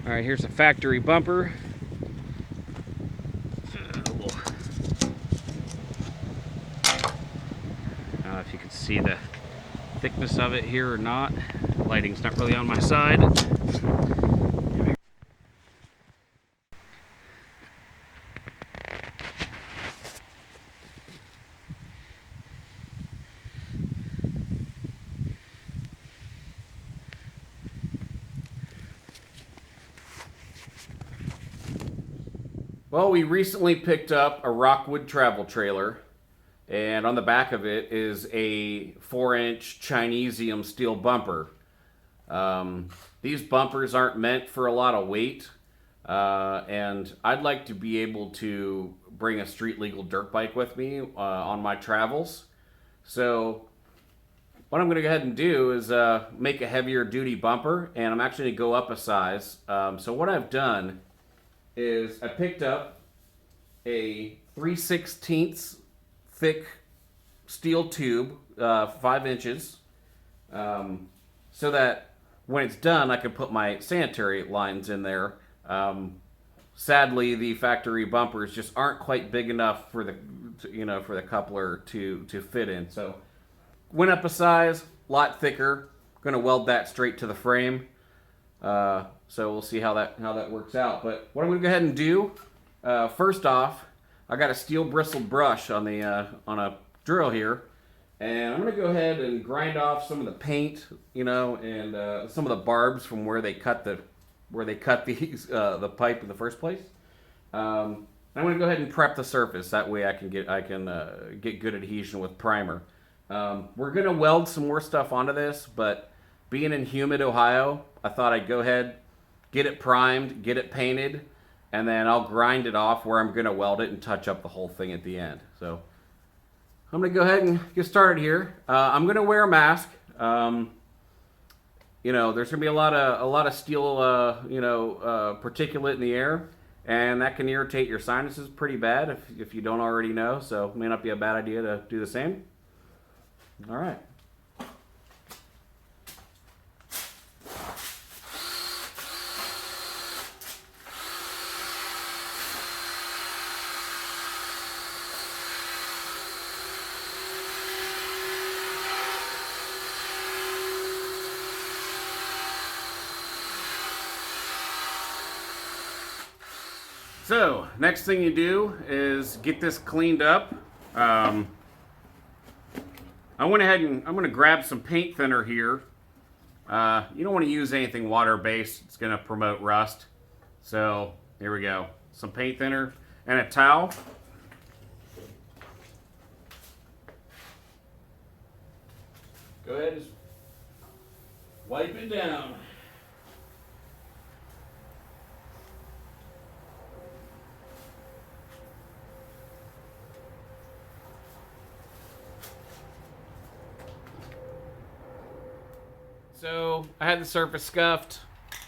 All right, here's a factory bumper. If you can see the thickness of it here or not. Lighting's not really on my side. Well, we recently picked up a Rockwood travel trailer, and on the back of it is a 4-inch Chinesium steel bumper. These bumpers aren't meant for a lot of weight, and I'd like to be able to bring a street legal dirt bike with me on my travels. So what I'm going to go ahead and do is make a heavier duty bumper, and I'm actually going to go up a size. So what I've done is I picked up a 3/16 thick steel tube, 5 inches, so that when it's done, I can put my sanitary lines in there. Sadly, the factory bumpers just aren't quite big enough for the, for the coupler to fit in. So went up a size, a lot thicker. Going to weld that straight to the frame. So we'll see how that works out. But what I'm going to go ahead and do, first off, I got a steel bristled brush on a drill here, and I'm going to go ahead and grind off some of the paint, and some of the barbs from where they cut these the pipe in the first place. I'm going to go ahead and prep the surface. That way I can get good adhesion with primer. We're going to weld some more stuff onto this, but being in humid Ohio, I thought I'd go ahead, get it primed, get it painted, and then I'll grind it off where I'm going to weld it and touch up the whole thing at the end. So I'm going to go ahead and get started here. I'm going to wear a mask. There's going to be a lot of steel, particulate in the air, and that can irritate your sinuses pretty bad if you don't already know. So it may not be a bad idea to do the same. All right. So, next thing you do is get this cleaned up. I went ahead and I'm going to grab some paint thinner here. You don't want to use anything water-based. It's going to promote rust. So, here we go. Some paint thinner and a towel. Go ahead and wipe it down. So I had the surface scuffed,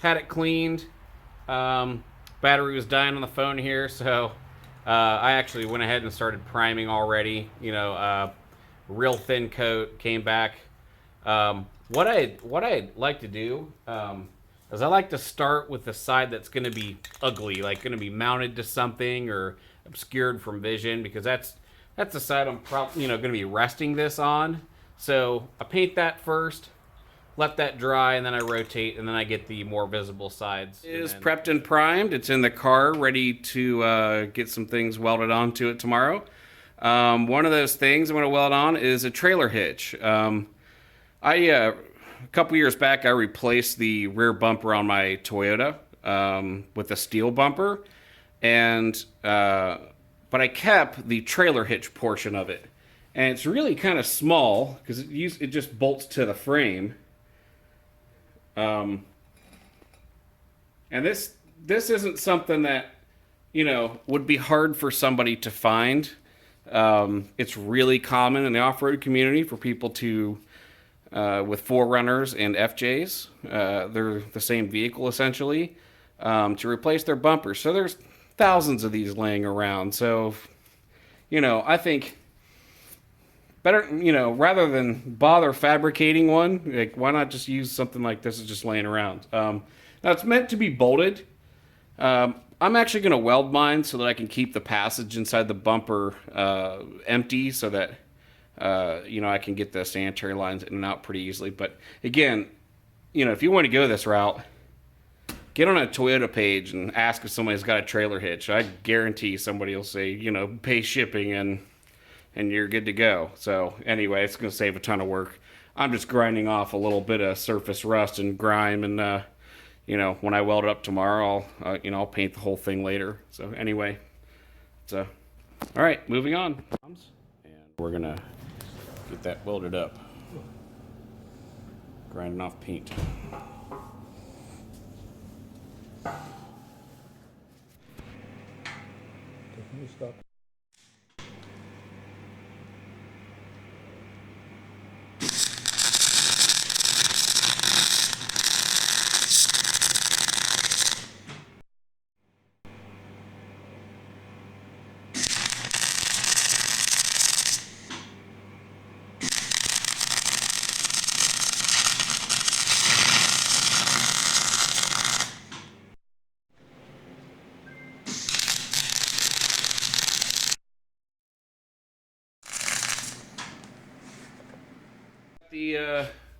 had it cleaned. Battery was dying on the phone here, so I actually went ahead and started priming already. Real thin coat, came back. What I'd like to do is I like to start with the side that's going to be ugly, like going to be mounted to something or obscured from vision, because that's the side I'm probably going to be resting this on. So I paint that first. Let that dry, and then I rotate, and then I get the more visible sides. It is prepped and primed. It's in the car, ready to get some things welded onto it tomorrow. One of those things I'm going to weld on is a trailer hitch. A couple years back, I replaced the rear bumper on my Toyota with a steel bumper, but I kept the trailer hitch portion of it, and it's really kind of small because it just bolts to the frame. And this isn't something that, would be hard for somebody to find. It's really common in the off-road community for people to, with 4Runners and FJs, they're the same vehicle essentially, to replace their bumpers. So there's thousands of these laying around. So, I think better, rather than bother fabricating one, like, why not just use something like this is just laying around? Now, it's meant to be bolted, I'm actually going to weld mine so that I can keep the passage inside the bumper empty, so that you know, I can get the sanitary lines in and out pretty easily. But again, you know, if you want to go this route, get on a Toyota page and ask if somebody's got a trailer hitch. I guarantee somebody will say, you know, pay shipping and you're good to go. So anyway, it's going to save a ton of work. I'm just grinding off a little bit of surface rust and grime, and you know, when I weld it up tomorrow, you know, I'll paint the whole thing later. So anyway, so all right, moving on. And we're gonna get that welded up, grinding off paint. Stop.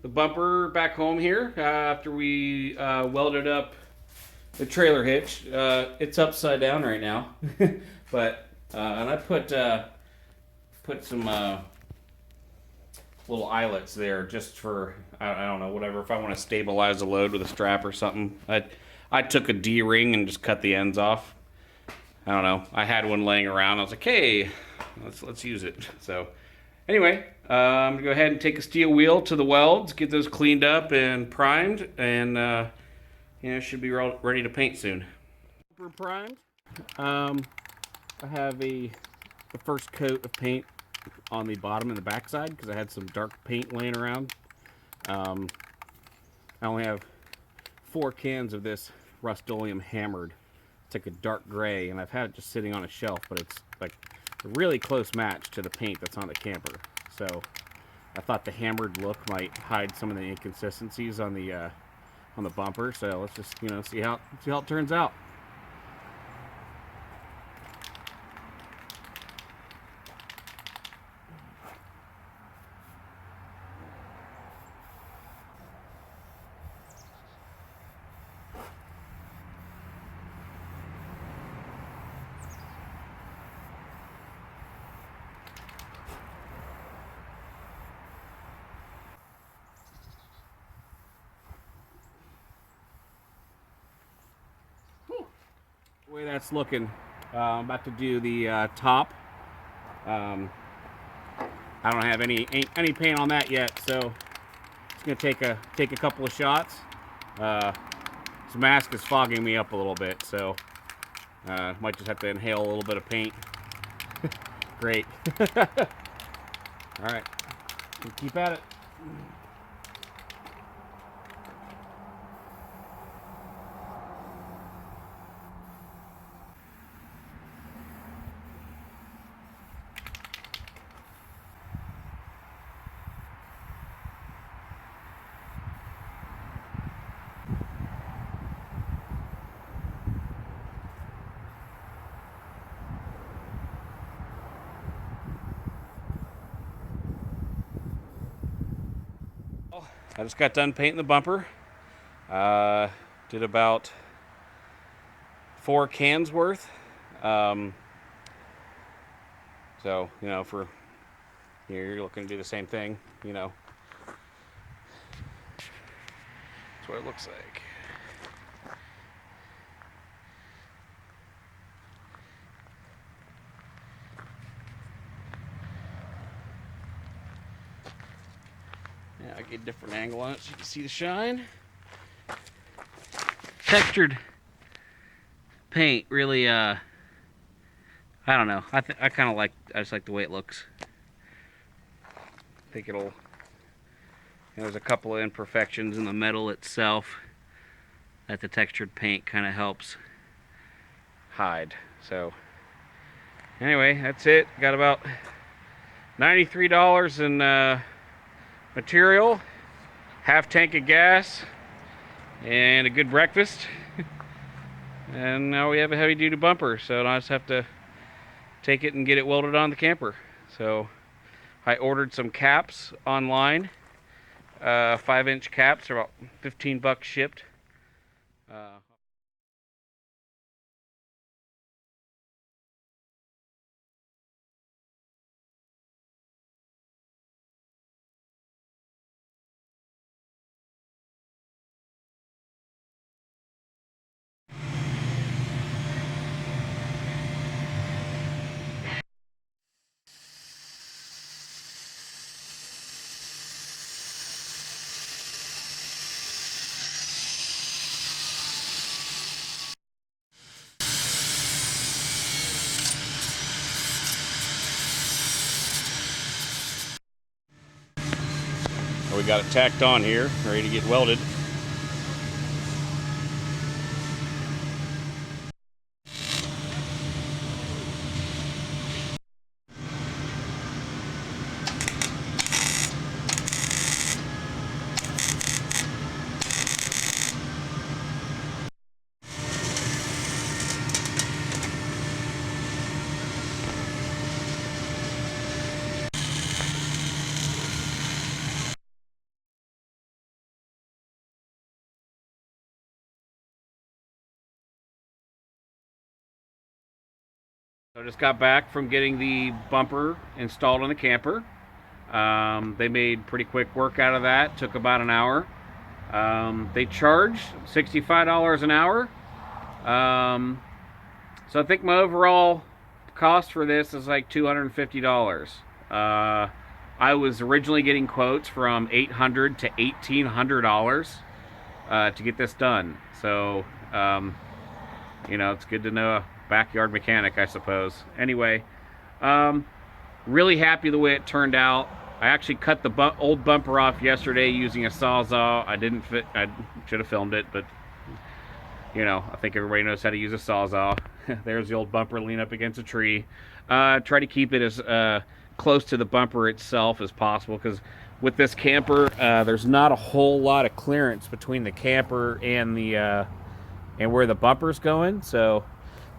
The bumper back home here after we welded up the trailer hitch. It's upside down right now, but and I put some little eyelets there just for I don't know, whatever, if I want to stabilize the load with a strap or something. I took a D-ring and just cut the ends off. I don't know. I had one laying around. I was like, hey, let's use it. So anyway, I'm gonna go ahead and take a steel wheel to the welds, get those cleaned up and primed, and you know, should be ready to paint soon. Primed. I have the first coat of paint on the bottom and the back side because I had some dark paint laying around. I only have 4 cans of this rust-o-leum hammered. It's like a dark gray, and I've had it just sitting on a shelf, but it's like a really close match to the paint that's on the camper. So I thought the hammered look might hide some of the inconsistencies on the bumper. So let's just, you know, see how it turns out. The way that's looking, I'm about to do the top. I don't have any paint on that yet, so it's gonna take a couple of shots. This mask is fogging me up a little bit, so might just have to inhale a little bit of paint. Great. All right, keep at it. I just got done painting the bumper. Did about 4 cans worth. So, you know, for here, you're looking to do the same thing, you know. That's what it looks like. Yeah, I get a different angle on it so you can see the shine. Textured paint really, I don't know. I kind of like, I just like the way it looks. I think it'll, there's a couple of imperfections in the metal itself that the textured paint kind of helps hide. So anyway, that's it. Got about $93 in material, half tank of gas, and a good breakfast. And now we have a heavy duty bumper, so now I just have to take it and get it welded on the camper. So I ordered some caps online. 5-inch caps are about 15 bucks shipped. We got it tacked on here, ready to get welded. So I just got back from getting the bumper installed on the camper. They made pretty quick work out of that. Took about an hour. They charge $65 an hour. So I think my overall cost for this is like $250. I was originally getting quotes from $800 to $1,800 to get this done. So, it's good to know a backyard mechanic, I suppose. Anyway, really happy the way it turned out. I actually cut the old bumper off yesterday using a Sawzall. I didn't fit. I should have filmed it, but I think everybody knows how to use a Sawzall. There's the old bumper leaning up against a tree. Try to keep it as close to the bumper itself as possible, because with this camper, there's not a whole lot of clearance between the camper and the and where the bumper's going. So,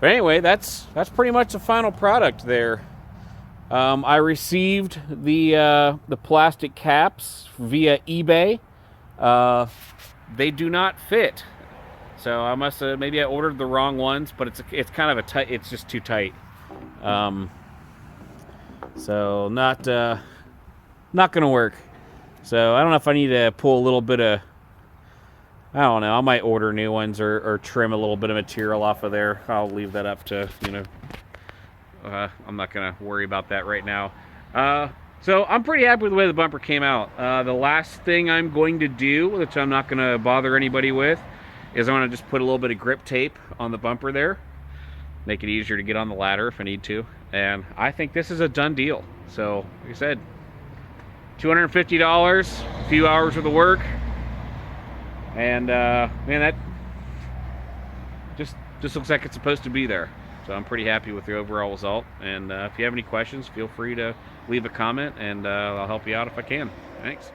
but anyway, that's pretty much the final product there. I received the plastic caps via eBay. They do not fit. So I must have, maybe I ordered the wrong ones, but it's kind of a tight, it's just too tight. So not gonna work. So I don't know if I need to pull a little bit of, I don't know, I might order new ones or trim a little bit of material off of there. I'll leave that up to, I'm not gonna worry about that right now. So I'm pretty happy with the way the bumper came out. The last thing I'm going to do, which I'm not gonna bother anybody with, is I'm going to just put a little bit of grip tape on the bumper there. Make it easier to get on the ladder if I need to. And I think this is a done deal. So, like I said, $250, a few hours worth of work. And, man, that just looks like it's supposed to be there. So I'm pretty happy with the overall result. And if you have any questions, feel free to leave a comment, and I'll help you out if I can. Thanks.